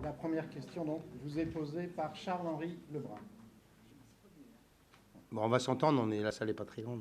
La première question donc, vous est posée par Charles-Henri Lebrun. Bon, on va s'entendre, la salle n'est pas très grande.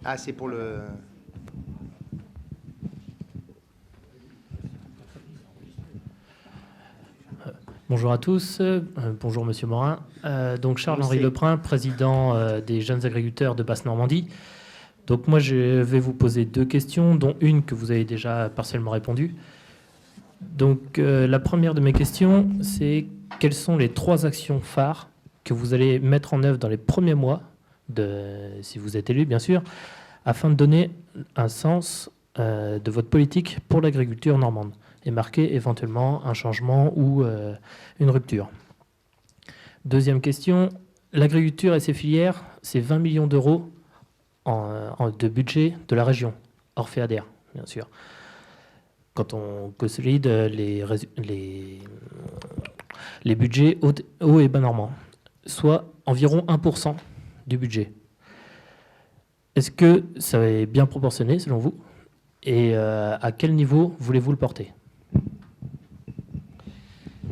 Ah, c'est pour le... Bonjour à tous, bonjour Monsieur Morin. Donc Charles-Henri Lebrun, président des jeunes agriculteurs de Basse-Normandie. Donc moi je vais vous poser deux questions, dont une que vous avez déjà partiellement répondu. Donc la première de mes questions, c'est quelles sont les 3 actions phares que vous allez mettre en œuvre dans les premiers mois, si vous êtes élu bien sûr, afin de donner un sens de votre politique pour l'agriculture normande et marquer éventuellement un changement ou une rupture. Deuxième question, l'agriculture et ses filières, c'est 20 millions d'euros de budget de la région, hors FEADER, bien sûr. Quand on consolide les budgets hauts et bas normands, soit environ 1% du budget. Est-ce que ça est bien proportionné selon vous? Et à quel niveau voulez-vous le porter?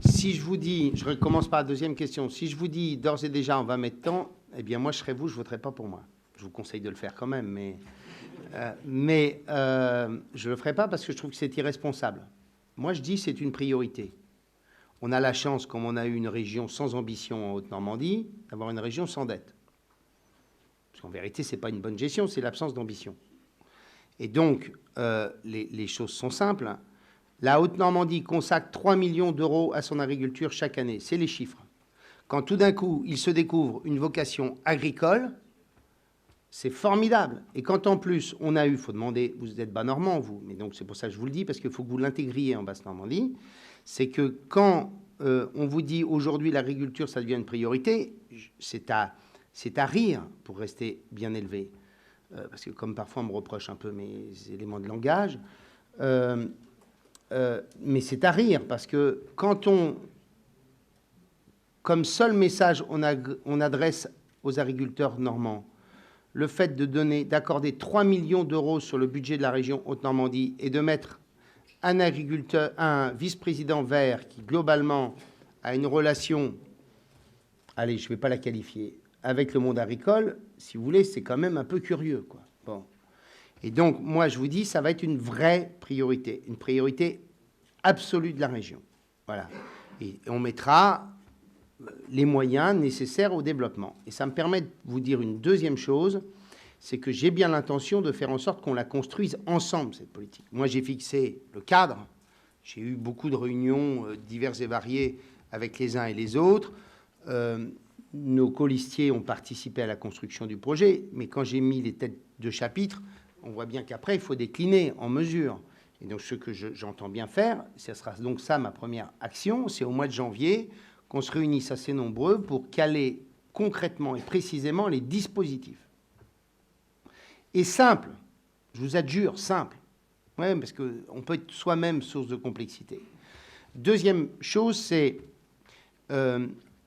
Si je vous dis, je recommence par la deuxième question, si je vous dis d'ores et déjà on va mettre temps, eh bien moi je serais vous, je ne voterai pas pour moi. Je vous conseille de le faire quand même, mais je ne le ferai pas parce que je trouve que c'est irresponsable. Moi je dis c'est une priorité. On a la chance, comme on a eu une région sans ambition en Haute-Normandie, d'avoir une région sans dette. Parce qu'en vérité, ce n'est pas une bonne gestion, c'est l'absence d'ambition. Et donc, les choses sont simples. La Haute-Normandie consacre 3 millions d'euros à son agriculture chaque année. C'est les chiffres. Quand tout d'un coup, il se découvre une vocation agricole, c'est formidable. Et quand en plus, on a eu, il faut demander, vous êtes bas normand, vous, mais donc c'est pour ça que je vous le dis, parce qu'il faut que vous l'intégriez en Basse-Normandie, c'est que quand on vous dit aujourd'hui l'agriculture, ça devient une priorité, c'est à rire pour rester bien élevé. Parce que comme parfois on me reproche un peu mes éléments de langage, mais c'est à rire, parce que quand comme seul message on adresse aux agriculteurs normands, le fait d'accorder 3 millions d'euros sur le budget de la région Haute-Normandie et de mettre un vice-président vert qui, globalement, a une relation, allez, je ne vais pas la qualifier, avec le monde agricole, si vous voulez, c'est quand même un peu curieux, quoi. Bon. Et donc, moi, je vous dis, ça va être une vraie priorité, une priorité absolue de la région. Voilà. Et on mettra les moyens nécessaires au développement. Et ça me permet de vous dire une deuxième chose, c'est que j'ai bien l'intention de faire en sorte qu'on la construise ensemble, cette politique. Moi, j'ai fixé le cadre. J'ai eu beaucoup de réunions diverses et variées avec les uns et les autres. Nos colistiers ont participé à la construction du projet, mais quand j'ai mis les têtes de chapitre, on voit bien qu'après, il faut décliner en mesures. Et donc, ce que j'entends bien faire, ce sera donc ça ma première action, c'est au mois de janvier qu'on se réunisse assez nombreux pour caler concrètement et précisément les dispositifs. Et simple, je vous adjure, simple. Oui, parce qu'on peut être soi-même source de complexité. Deuxième chose, c'est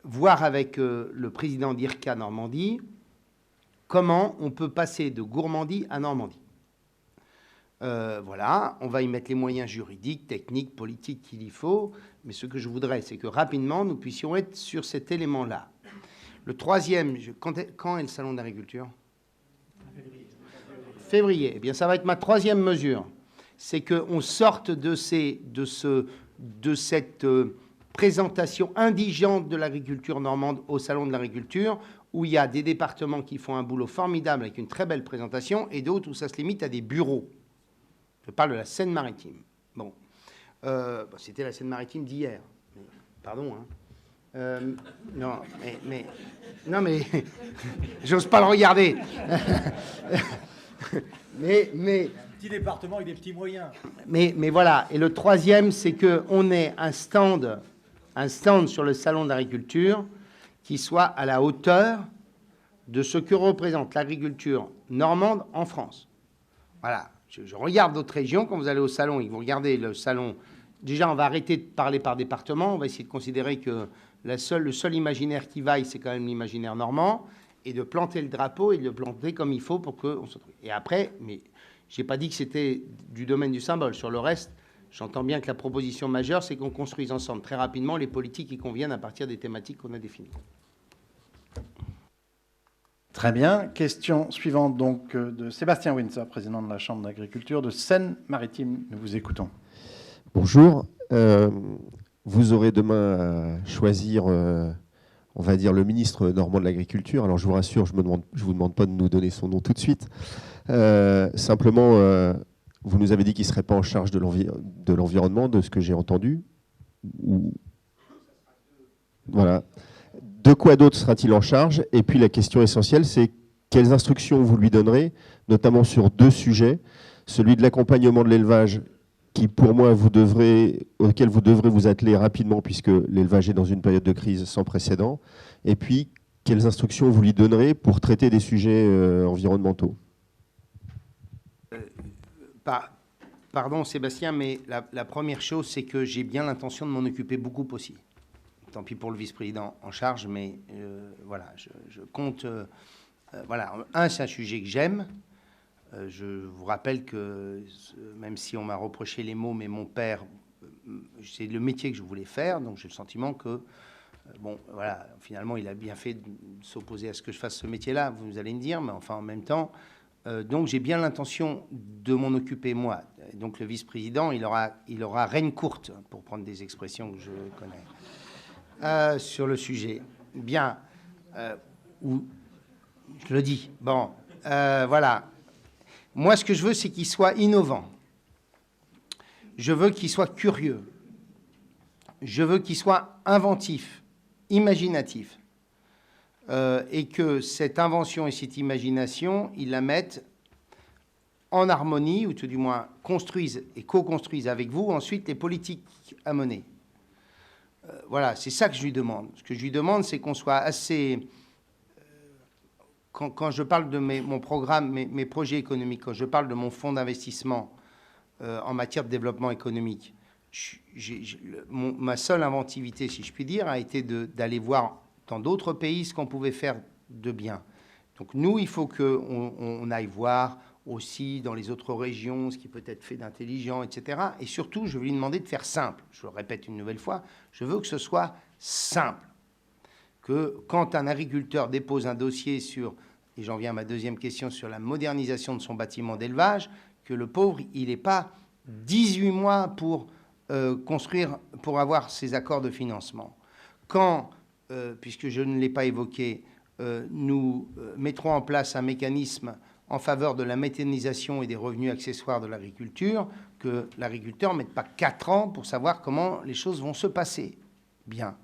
voir avec le président d'IRCA Normandie comment on peut passer de Gourmandie à Normandie. Voilà, on va y mettre les moyens juridiques, techniques, politiques qu'il y faut, mais ce que je voudrais, c'est que rapidement, nous puissions être sur cet élément-là. Le troisième, quand est le salon d'agriculture ? Février. Eh bien, ça va être ma troisième mesure. C'est qu'on sorte de cette présentation indigente de l'agriculture normande au salon de l'agriculture, où il y a des départements qui font un boulot formidable avec une très belle présentation, et d'autres où ça se limite à des bureaux. Je parle de la Seine-Maritime. Bon. C'était la Seine-Maritime d'hier. Pardon, hein. Non, mais j'ose pas le regarder. mais petit département avec des petits moyens. Mais voilà. Et le troisième, c'est qu'on ait un stand sur le salon de l'agriculture qui soit à la hauteur de ce que représente l'agriculture normande en France. Voilà. Je regarde d'autres régions. Quand vous allez au salon et que vous regardez le salon, déjà, on va arrêter de parler par département. On va essayer de considérer que le seul imaginaire qui vaille, c'est quand même l'imaginaire normand, et de planter le drapeau et de le planter comme il faut pour qu'on se trouve. Et après, mais je n'ai pas dit que c'était du domaine du symbole. Sur le reste, J'entends bien que la proposition majeure, c'est qu'on construise ensemble très rapidement les politiques qui conviennent à partir des thématiques qu'on a définies. Très bien. Question suivante donc de Sébastien Windsor, président de la Chambre d'agriculture de Seine-Maritime. Nous vous écoutons. Bonjour. Vous aurez demain à choisir, on va dire, le ministre normand de l'Agriculture. Alors je vous rassure, je ne vous demande pas de nous donner son nom tout de suite. Simplement, vous nous avez dit qu'il ne serait pas en charge de l'environnement, de ce que j'ai entendu. Voilà. De quoi d'autre sera-t-il en charge? Et puis la question essentielle, c'est quelles instructions vous lui donnerez, notamment sur 2 sujets. Celui de l'accompagnement de l'élevage, qui pour moi, auquel vous devrez vous atteler rapidement, puisque l'élevage est dans une période de crise sans précédent. Et puis, quelles instructions vous lui donnerez pour traiter des sujets environnementaux? Pardon Sébastien, mais la première chose, c'est que j'ai bien l'intention de m'en occuper beaucoup aussi. Tant pis pour le vice-président en charge, mais voilà, je compte... voilà, c'est un sujet que j'aime. Je vous rappelle que, même si on m'a reproché les mots, mais mon père, c'est le métier que je voulais faire, donc j'ai le sentiment que, bon, voilà, finalement, il a bien fait de s'opposer à ce que je fasse ce métier-là, vous allez me dire, mais enfin, en même temps, donc j'ai bien l'intention de m'en occuper, moi. Donc le vice-président, il aura reine courte, pour prendre des expressions que je connais, sur le sujet. Bien, je le dis, bon, voilà. Moi, ce que je veux, c'est qu'il soit innovant. Je veux qu'il soit curieux. Je veux qu'il soit inventif, imaginatif. Et que cette invention et cette imagination, il la mette en harmonie, ou tout du moins construisent et co-construisent avec vous ensuite les politiques à mener. Voilà, c'est ça que je lui demande. Ce que je lui demande, c'est qu'on soit assez... Quand je parle de mon programme, mes projets économiques, quand je parle de mon fonds d'investissement en matière de développement économique, ma seule inventivité, si je puis dire, a été d'aller voir dans d'autres pays ce qu'on pouvait faire de bien. Donc nous, il faut qu'on aille voir aussi dans les autres régions ce qui peut être fait d'intelligent, etc. Et surtout, je vais lui demander de faire simple. Je le répète une nouvelle fois, je veux que ce soit simple. Que quand un agriculteur dépose un dossier sur, et j'en viens à ma deuxième question, sur la modernisation de son bâtiment d'élevage, que le pauvre, il n'ait pas 18 mois pour construire, pour avoir ses accords de financement. Quand, puisque je ne l'ai pas évoqué, nous mettrons en place un mécanisme en faveur de la méthanisation et des revenus accessoires de l'agriculture, que l'agriculteur ne mette pas 4 ans pour savoir comment les choses vont se passer. Bien.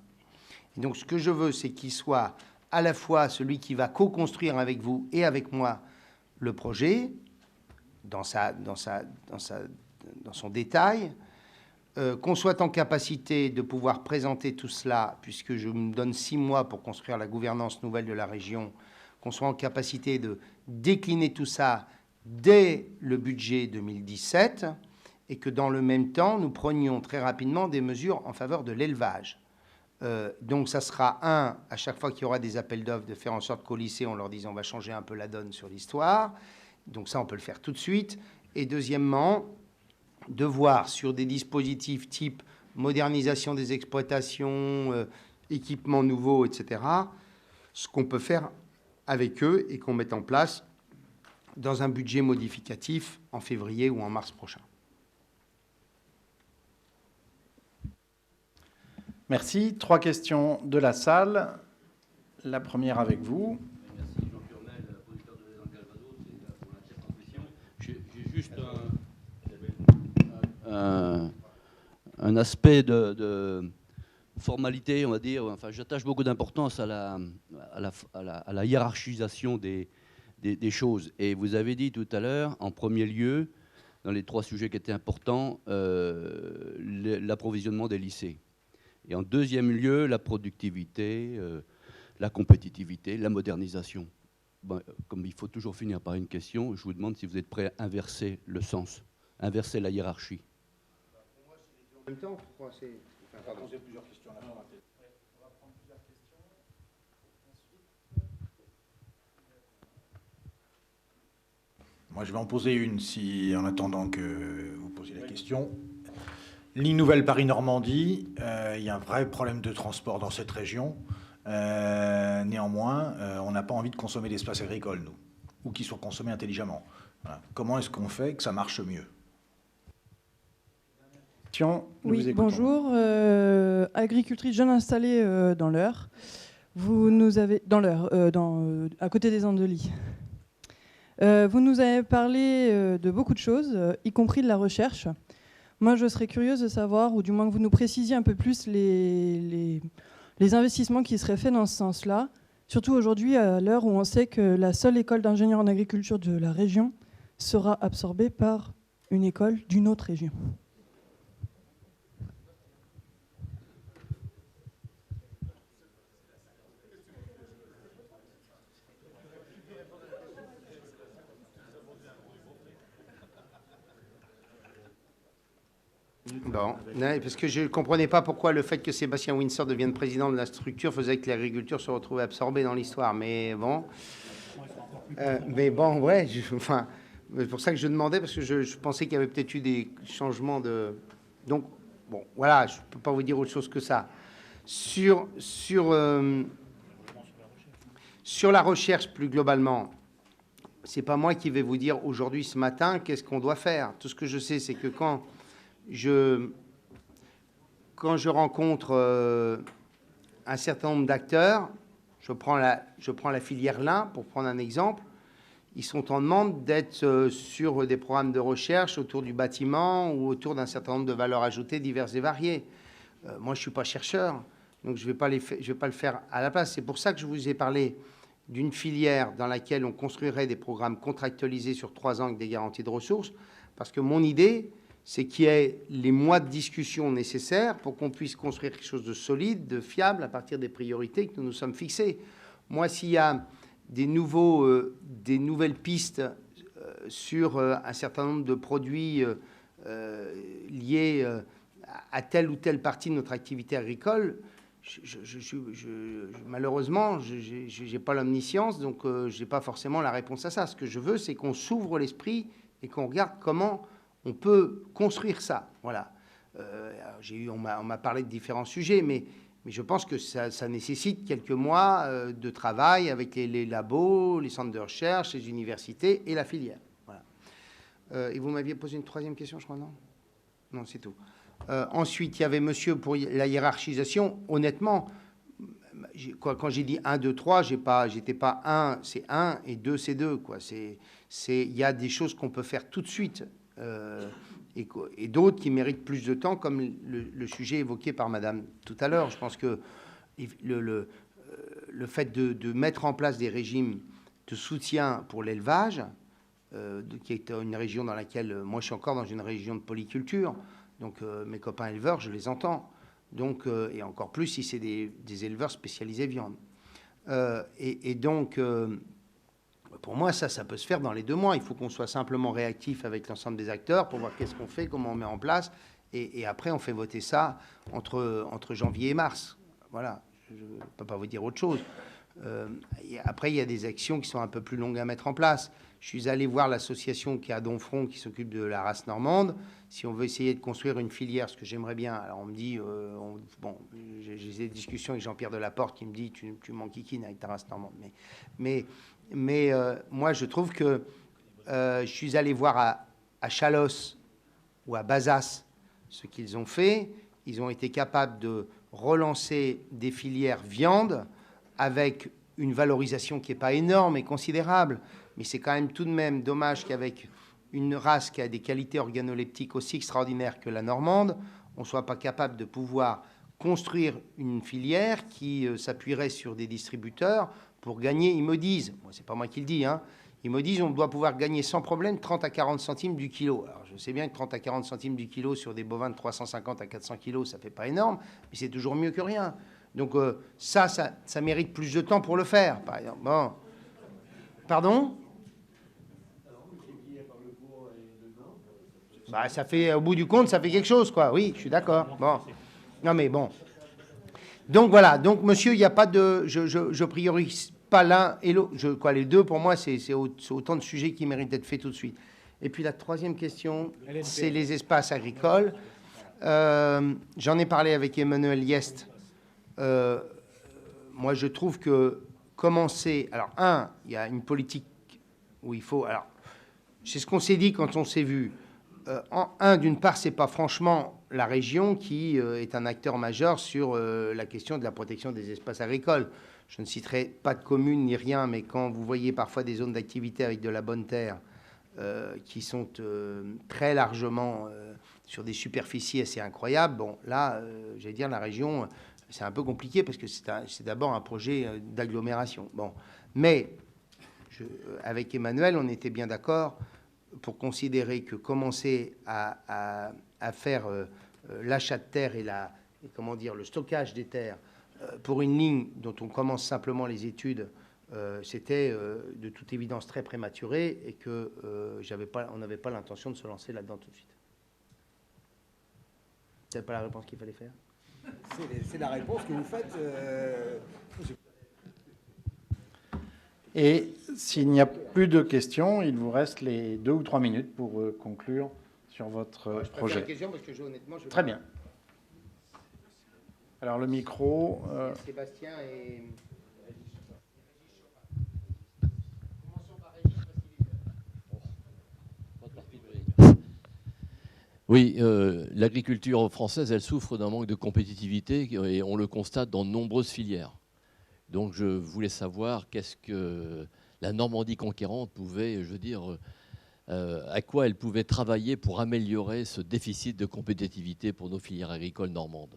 Et donc, ce que je veux, c'est qu'il soit à la fois celui qui va co-construire avec vous et avec moi le projet, dans son détail, qu'on soit en capacité de pouvoir présenter tout cela, puisque je me donne 6 mois pour construire la gouvernance nouvelle de la région, qu'on soit en capacité de décliner tout ça dès le budget 2017, et que dans le même temps, nous prenions très rapidement des mesures en faveur de l'élevage. Donc ça sera, à chaque fois qu'il y aura des appels d'offres, de faire en sorte qu'au lycée, on leur dise on va changer un peu la donne sur l'histoire. Donc ça, on peut le faire tout de suite. Et deuxièmement, de voir sur des dispositifs type modernisation des exploitations, équipements nouveaux, etc., ce qu'on peut faire avec eux et qu'on mette en place dans un budget modificatif en février ou en mars prochain. Merci. 3 questions de la salle. La première avec vous. Merci, Jean Curmel, producteur de lait dans le Calvados, et pour la circonscription. J'ai juste un aspect de formalité, on va dire. Enfin, j'attache beaucoup d'importance à la hiérarchisation des choses. Et vous avez dit tout à l'heure, en premier lieu, dans les 3 sujets qui étaient importants, l'approvisionnement des lycées. Et en deuxième lieu, la productivité, la compétitivité, la modernisation. Ben, comme il faut toujours finir par une question, je vous demande si vous êtes prêt à inverser le sens, inverser la hiérarchie. Pour moi, c'est les deux en même temps. Pourquoi c'est... Enfin, pardon. Poser plusieurs questions. On va prendre plusieurs questions. Moi, je vais en poser une, en attendant que vous posiez la question. Ligne nouvelle Paris-Normandie, il y a un vrai problème de transport dans cette région. Néanmoins, on n'a pas envie de consommer d'espace agricole, nous, ou qu'il soit consommé intelligemment. Voilà. Comment est-ce qu'on fait que ça marche mieux? Oui, bonjour. Agricultrice jeune installée dans l'Eure. Vous nous avez dans l'Eure, à côté des Andelys. Vous nous avez parlé de beaucoup de choses, y compris de la recherche. Moi, je serais curieuse de savoir, ou du moins que vous nous précisiez un peu plus les investissements qui seraient faits dans ce sens-là, surtout aujourd'hui, à l'heure où on sait que la seule école d'ingénieurs en agriculture de la région sera absorbée par une école d'une autre région. Bon, parce que je ne comprenais pas pourquoi le fait que Sébastien Windsor devienne président de la structure faisait que l'agriculture se retrouvait absorbée dans l'histoire. Mais bon, ouais, enfin, c'est pour ça que je demandais, parce que je pensais qu'il y avait peut-être eu des changements de... Donc, bon, voilà, je ne peux pas vous dire autre chose que ça. Sur la recherche, plus globalement, c'est pas moi qui vais vous dire aujourd'hui, ce matin, qu'est-ce qu'on doit faire. Tout ce que je sais, c'est que quand je rencontre un certain nombre d'acteurs, je prends la filière lin, pour prendre un exemple, ils sont en demande d'être sur des programmes de recherche autour du bâtiment ou autour d'un certain nombre de valeurs ajoutées diverses et variées. Moi, je ne suis pas chercheur, donc je ne vais pas le faire à la place. C'est pour ça que je vous ai parlé d'une filière dans laquelle on construirait des programmes contractualisés sur 3 ans avec des garanties de ressources, parce que mon idée, c'est qu'il y ait les mois de discussion nécessaires pour qu'on puisse construire quelque chose de solide, de fiable, à partir des priorités que nous nous sommes fixées. Moi, s'il y a des nouvelles pistes sur un certain nombre de produits liés à telle ou telle partie de notre activité agricole, malheureusement, je n'ai pas l'omniscience, donc je n'ai pas forcément la réponse à ça. Ce que je veux, c'est qu'on s'ouvre l'esprit et qu'on regarde comment on peut construire ça. Voilà. On m'a parlé de différents sujets, mais je pense que ça nécessite quelques mois de travail avec les labos, les centres de recherche, les universités et la filière. Voilà. Et vous m'aviez posé une troisième question, je crois, non? Non, c'est tout. Ensuite, il y avait monsieur pour la hiérarchisation. Honnêtement, quand j'ai dit 1, 2, 3, j'étais pas 1, c'est 1, et 2, c'est 2. Il y a des choses qu'on peut faire tout de suite. Et d'autres qui méritent plus de temps, comme le sujet évoqué par Madame tout à l'heure. Je pense que le fait de mettre en place des régimes de soutien pour l'élevage, qui est une région dans laquelle, moi je suis encore dans une région de polyculture, donc mes copains éleveurs, je les entends. Donc, et encore plus si c'est des éleveurs spécialisés viande. Et donc... pour moi, ça peut se faire dans les 2 mois. Il faut qu'on soit simplement réactif avec l'ensemble des acteurs pour voir qu'est-ce qu'on fait, comment on met en place. Et après, on fait voter ça entre janvier et mars. Voilà, je ne peux pas vous dire autre chose. Et après, il y a des actions qui sont un peu plus longues à mettre en place. Je suis allé voir l'association qui est à Domfront, qui s'occupe de la race normande. Si on veut essayer de construire une filière, ce que j'aimerais bien, alors on me dit, j'ai des discussions avec Jean-Pierre Delaporte qui me dit, tu m'enquiquines avec ta race normande. Mais moi, je trouve que je suis allé voir à Chalos ou à Bazas ce qu'ils ont fait. Ils ont été capables de relancer des filières viande avec une valorisation qui n'est pas énorme et considérable. Mais c'est quand même tout de même dommage qu'avec une race qui a des qualités organoleptiques aussi extraordinaires que la normande, on ne soit pas capable de pouvoir construire une filière qui s'appuierait sur des distributeurs pour gagner, ils me disent, c'est pas moi qui le dis, hein, ils me disent on doit pouvoir gagner sans problème 30 à 40 centimes du kilo. Alors je sais bien que 30 à 40 centimes du kilo sur des bovins de 350 à 400 kilos, ça fait pas énorme, mais c'est toujours mieux que rien. Donc ça mérite plus de temps pour le faire, par exemple. Bon. Pardon ? Bah, ça fait, au bout du compte, ça fait quelque chose, quoi. Oui, je suis d'accord. Bon. Non, mais bon. Donc, voilà. Donc, monsieur, il n'y a pas de... Je priorise pas l'un et l'autre. Les deux, pour moi, c'est autant de sujets qui méritent d'être faits tout de suite. Et puis, la troisième question, c'est les espaces agricoles. J'en ai parlé avec Emmanuel Yest. Moi, je trouve que commencer... Alors, il y a une politique où il faut... Alors, c'est ce qu'on s'est dit quand on s'est vu. D'une part, c'est pas franchement la région qui est un acteur majeur sur la question de la protection des espaces agricoles. Je ne citerai pas de communes ni rien, mais quand vous voyez parfois des zones d'activité avec de la bonne terre qui sont très largement sur des superficies assez incroyables, bon, là, j'allais dire, la région, c'est un peu compliqué parce que c'est d'abord un projet d'agglomération. Bon, mais avec Emmanuel, on était bien d'accord pour considérer que commencer à faire l'achat de terre et le stockage des terres pour une ligne dont on commence simplement les études, c'était de toute évidence très prématuré et que on n'avait pas l'intention de se lancer là-dedans tout de suite. C'est pas la réponse qu'il fallait faire? C'est la réponse que vous faites. Et s'il n'y a plus de questions, il vous reste les 2 ou 3 minutes pour conclure sur votre projet. La question parce que honnêtement, Très bien. Alors le micro. Sébastien et... Oui, l'agriculture française, elle souffre d'un manque de compétitivité et on le constate dans de nombreuses filières. Donc je voulais savoir qu'est-ce que la Normandie conquérante pouvait, je veux dire, à quoi elle pouvait travailler pour améliorer ce déficit de compétitivité pour nos filières agricoles normandes.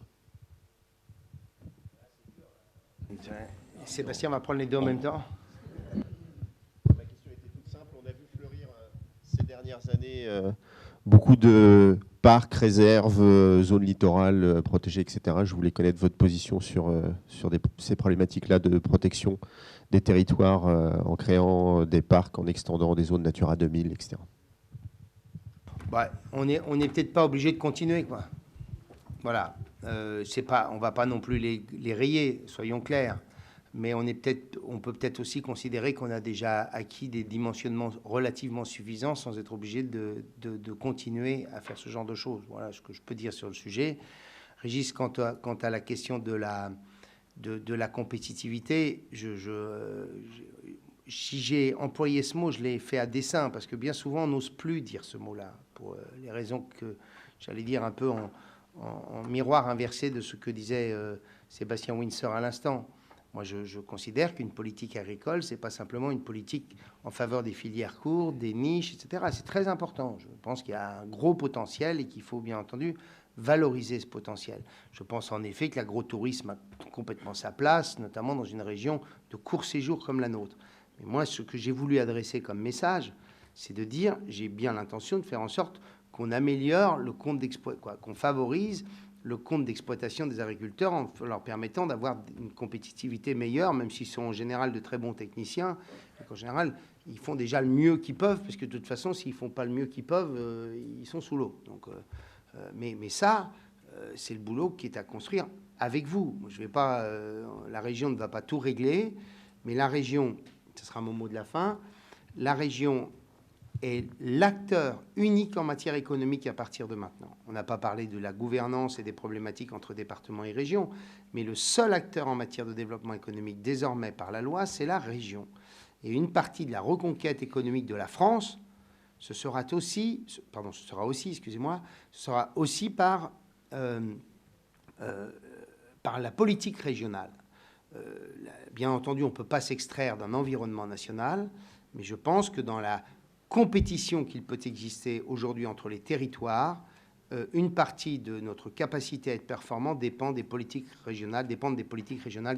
Sébastien va prendre les deux en même temps. Ma question était toute simple. On a vu fleurir ces dernières années beaucoup de parcs, réserves, zones littorales protégées, etc. Je voulais connaître votre position sur ces problématiques-là de protection des territoires en créant des parcs, en extendant des zones Natura 2000, etc. Bah, on n'est peut-être pas obligé de continuer, quoi. Voilà. On ne va pas non plus les rayer, soyons clairs. Mais on peut peut-être aussi considérer qu'on a déjà acquis des dimensionnements relativement suffisants sans être obligé de continuer à faire ce genre de choses. Voilà ce que je peux dire sur le sujet. Régis, quant à la question de la compétitivité, si j'ai employé ce mot, je l'ai fait à dessein, parce que bien souvent, on n'ose plus dire ce mot-là, pour les raisons que j'allais dire un peu en miroir inversé de ce que disait Sébastien Windsor à l'instant. Moi, je considère qu'une politique agricole, ce n'est pas simplement une politique en faveur des filières courtes, des niches, etc. C'est très important. Je pense qu'il y a un gros potentiel et qu'il faut bien entendu valoriser ce potentiel. Je pense en effet que l'agrotourisme a complètement sa place, notamment dans une région de court séjour comme la nôtre. Mais moi, ce que j'ai voulu adresser comme message, c'est de dire, j'ai bien l'intention de faire en sorte qu'on améliore le compte d'exploitation, qu'on favorise le compte d'exploitation des agriculteurs en leur permettant d'avoir une compétitivité meilleure, même s'ils sont en général de très bons techniciens. En général, ils font déjà le mieux qu'ils peuvent, parce que de toute façon, s'ils ne font pas le mieux qu'ils peuvent, ils sont sous l'eau. Donc, mais ça, c'est le boulot qui est à construire avec vous. Je vais pas, la région ne va pas tout régler, mais la région, ce sera mon mot de la fin, la région est l'acteur unique en matière économique à partir de maintenant. On n'a pas parlé de la gouvernance et des problématiques entre départements et régions, mais le seul acteur en matière de développement économique désormais par la loi, c'est la région. Et une partie de la reconquête économique de la France, ce sera aussi par la politique régionale. Bien entendu, on ne peut pas s'extraire d'un environnement national, mais je pense que dans la compétition qu'il peut exister aujourd'hui entre les territoires, une partie de notre capacité à être performant dépend des politiques régionales,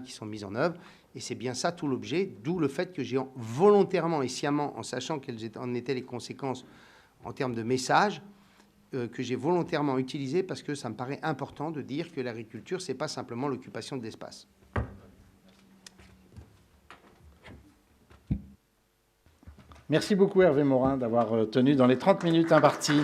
qui sont mises en œuvre. Et c'est bien ça tout l'objet, d'où le fait que j'ai volontairement et sciemment, en sachant quelles en étaient les conséquences en termes de messages, que j'ai volontairement utilisé parce que ça me paraît important de dire que l'agriculture, ce n'est pas simplement l'occupation de l'espace. Merci beaucoup Hervé Morin d'avoir tenu dans les 30 minutes imparties